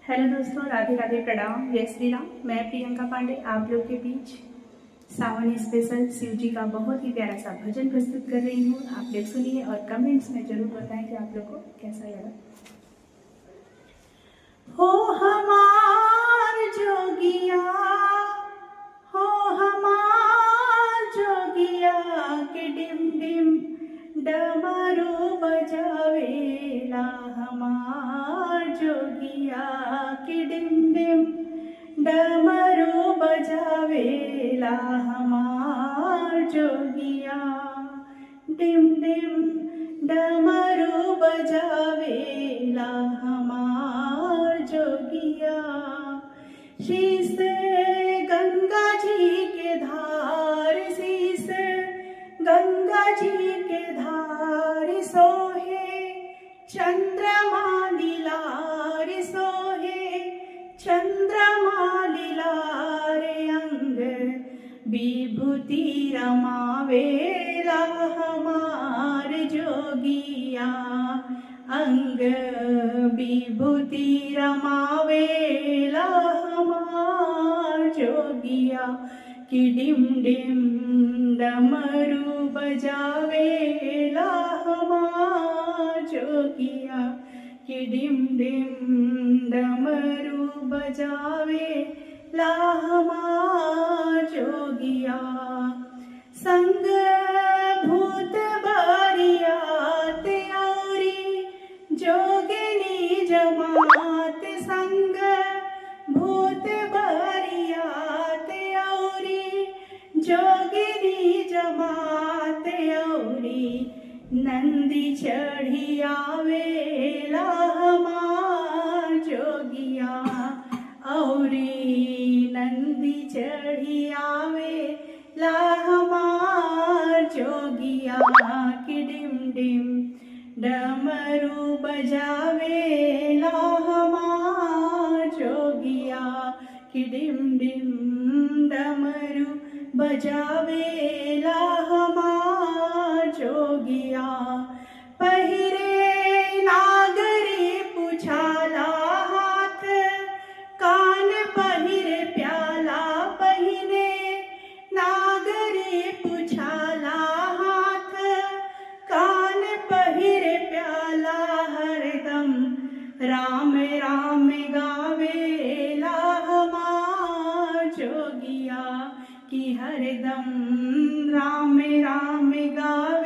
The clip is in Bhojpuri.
हेलो दोस्तों, राधे राधे, प्रणाम, जय श्री राम। मैं प्रियंका पांडे आप लोग के बीच सावन स्पेशल शिव जी का बहुत ही प्यारा सा भजन प्रस्तुत कर रही हूँ। आप लोग सुनिए और कमेंट्स में जरूर बताएं कि आप लोग को कैसा लगा। हो हमार जोगिया, हो हमार जोगिया के डिम डिम डमरू बजावेला, हमार जोगिया के डिम डिम डमरू बजावेला, हमार जोगिया डिम डिम डमरू बजावेला, हमार जोगिया। शीस गंगा जी के धार, शीस गंगा जी के धार, सोहे चंद्रमा लीलार, सोहे चंद्रमा लीलार, अंग विभूति रमावेला, हमार जोगिया अंग विभूति रमावेला, हमार जोगिया कि डिम डिम डमरू बजावेला, हमार जोगिया कि डिम डिम डमरू बजावेला, हमार जोगिया। संग भूत बारियात औरी जोगिनी जमात, संग भूत बारियात औरी जोगिनी जमात, औरी नंदी चढ़ी आवेला, हमार जोगिया औरी नंदी चढ़ी आवेला, हमार जोगिया कि डिम डिम डमरू बजावेला, हमार जोगिया कि डिम डिम डमरू बजावेला, हमार जोगिया। पहिरे नागरी पुछाला हाथ, कान पहिरे प्याला, पहिरे नागरी पुछाला हाथ, कान पहिरे प्याला, हरदम राम राम गावेला, हमार जोगिया कि हरदम राम राम गावे।